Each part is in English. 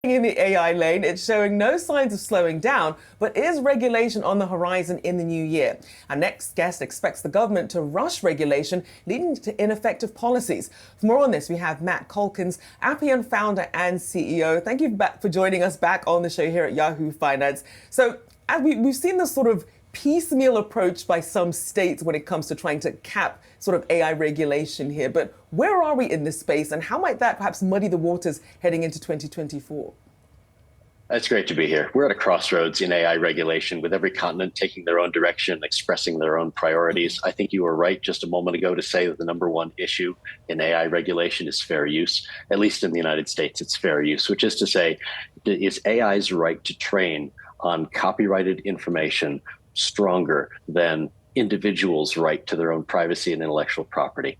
In the AI lane, it's showing no signs of slowing down, but is regulation on the horizon in the new year? Our next guest expects the government to rush regulation, leading to ineffective policies. For more on this, we have Matt Calkins, Appian founder and CEO. Thank you for joining us back on the show here at Yahoo Finance. So, as we've seen this sort of piecemeal approach by some states when it comes to trying to cap sort of AI regulation here. But where are we in this space, and how might that perhaps muddy the waters heading into 2024? It's great to be here. We're at a crossroads in AI regulation, with every continent taking their own direction, expressing their own priorities. I think you were right just a moment ago to say that the number one issue in AI regulation is fair use. At least in the United States, it's fair use, which is to say, is AI's right to train on copyrighted information stronger than individuals' right to their own privacy and intellectual property?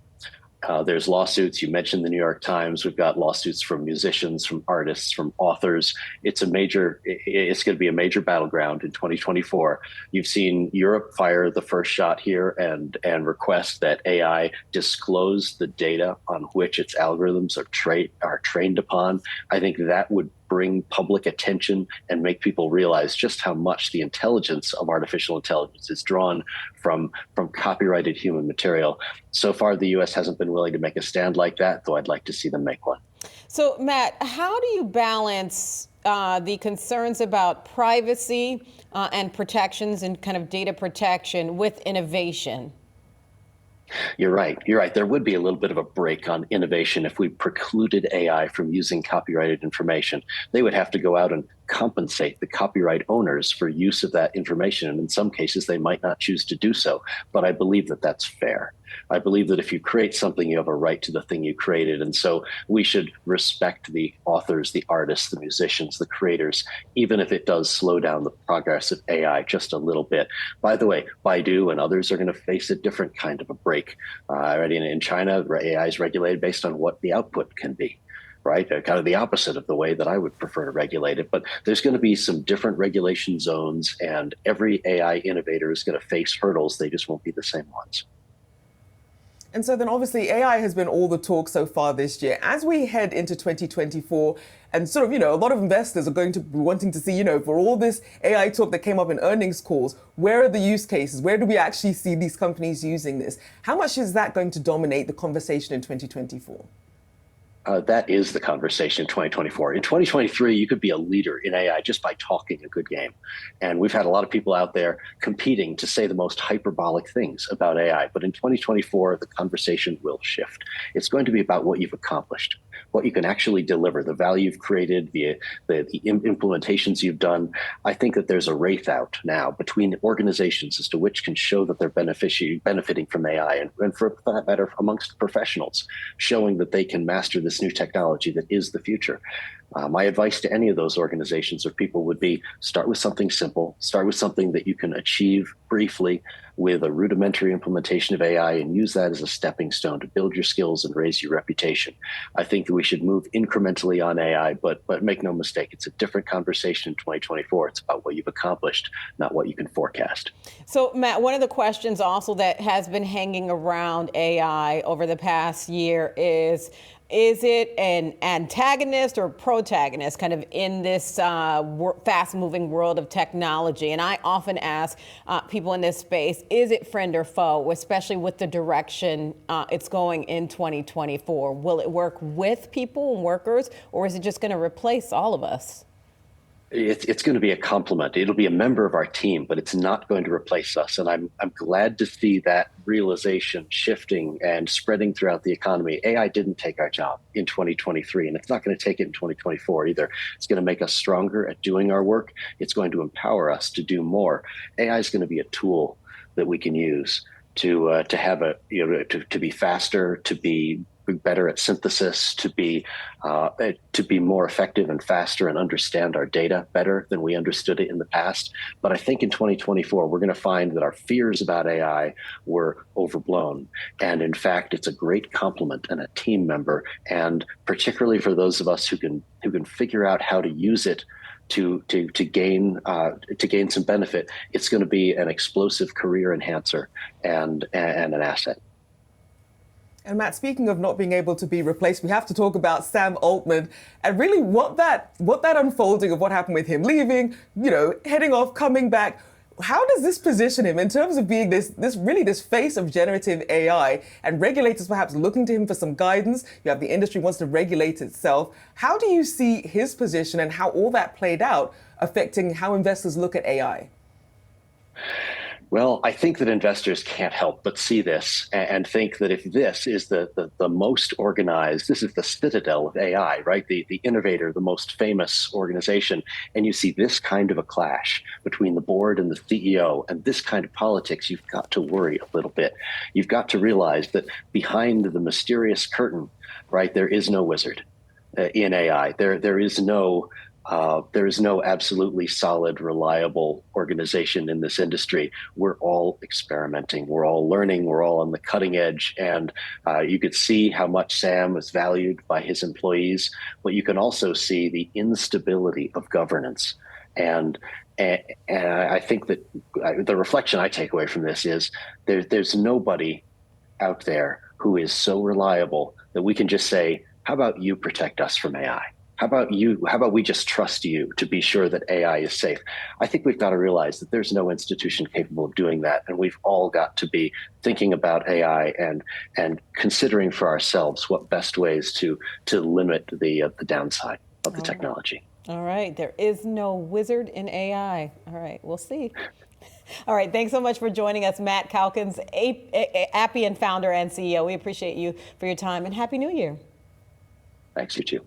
There's lawsuits. You mentioned the New York Times. We've got lawsuits from musicians, from artists, from authors. It's going to be a major battleground in 2024. You've seen Europe fire the first shot here and request that AI disclose the data on which its algorithms are trained upon. I think that would bring public attention and make people realize just how much the intelligence of artificial intelligence is drawn from copyrighted human material. So far, the U.S. hasn't been willing to make a stand like that, though I'd like to see them make one. So, Matt, how do you balance the concerns about privacy and protections and kind of data protection with innovation? You're right. There would be a little bit of a break on innovation if we precluded AI from using copyrighted information. They would have to go out and compensate the copyright owners for use of that information. And in some cases, they might not choose to do so. But I believe that that's fair. I believe that if you create something, you have a right to the thing you created. And so we should respect the authors, the artists, the musicians, the creators, even if it does slow down the progress of AI just a little bit. By the way, Baidu and others are going to face a different kind of a break. Already in China, AI is regulated based on what the output can be. Right? Kind of the opposite of the way that I would prefer to regulate it. But there's going to be some different regulation zones, and every AI innovator is going to face hurdles. They just won't be the same ones. And so then obviously AI has been all the talk so far this year. As we head into 2024, and sort of, a lot of investors are going to be wanting to see, for all this AI talk that came up in earnings calls, where are the use cases? Where do we actually see these companies using this? How much is that going to dominate the conversation in 2024? That is the conversation in 2024. In 2023, you could be a leader in AI just by talking a good game. And we've had a lot of people out there competing to say the most hyperbolic things about AI. But in 2024, the conversation will shift. It's going to be about what you've accomplished, what you can actually deliver, the value you've created, the implementations you've done. I think that there's a wraith out now between organizations as to which can show that they're benefiting from AI, and for that matter, amongst professionals, showing that they can master this new technology that is the future. My advice to any of those organizations or people would be, start with something simple, start with something that you can achieve briefly with a rudimentary implementation of AI, and use that as a stepping stone to build your skills and raise your reputation. I think that we should move incrementally on AI, but make no mistake, it's a different conversation in 2024. It's about what you've accomplished, not what you can forecast. So, Matt, one of the questions also that has been hanging around AI over the past year is it an antagonist or protagonist kind of in this fast-moving world of technology? And I often ask people in this space, is it friend or foe, especially with the direction it's going in 2024? Will it work with people and workers, or is it just going to replace all of us? It's going to be a complement. It'll be a member of our team, but it's not going to replace us. And I'm glad to see that realization shifting and spreading throughout the economy. AI didn't take our job in 2023, and it's not going to take it in 2024 either. It's going to make us stronger at doing our work. It's going to empower us to do more. AI is going to be a tool that we can use to have to be faster, to be better at synthesis, to be more effective and faster, and understand our data better than we understood it in the past. But I think in 2024, we're going to find that our fears about AI were overblown. And in fact, it's a great complement and a team member. And particularly for those of us who can figure out how to use it to gain some benefit, it's going to be an explosive career enhancer and an asset. And Matt, speaking of not being able to be replaced, we have to talk about Sam Altman and really what that unfolding of what happened with him leaving, heading off, coming back. How does this position him in terms of being this face of generative AI and regulators perhaps looking to him for some guidance? You have the industry wants to regulate itself. How do you see his position and how all that played out affecting how investors look at AI? Well, I think that investors can't help but see this and think that if this is the most organized, this is the Citadel of AI, right? The innovator, the most famous organization, and you see this kind of a clash between the board and the CEO and this kind of politics, you've got to worry a little bit. You've got to realize that behind the mysterious curtain, right, there is no wizard in AI. There is no absolutely solid, reliable organization in this industry. We're all experimenting. We're all learning. We're all on the cutting edge. And you could see how much Sam is valued by his employees, but you can also see the instability of governance. And I think that the reflection I take away from this is there's nobody out there who is so reliable that we can just say, how about you protect us from AI? How about you? How about we just trust you to be sure that AI is safe? I think we've got to realize that there's no institution capable of doing that. And we've all got to be thinking about AI and considering for ourselves what best ways to limit the downside of the technology. All right. There is no wizard in AI. All right. We'll see. All right. Thanks so much for joining us, Matt Calkins, Appian founder and CEO. We appreciate you for your time and Happy New Year. Thanks, you too.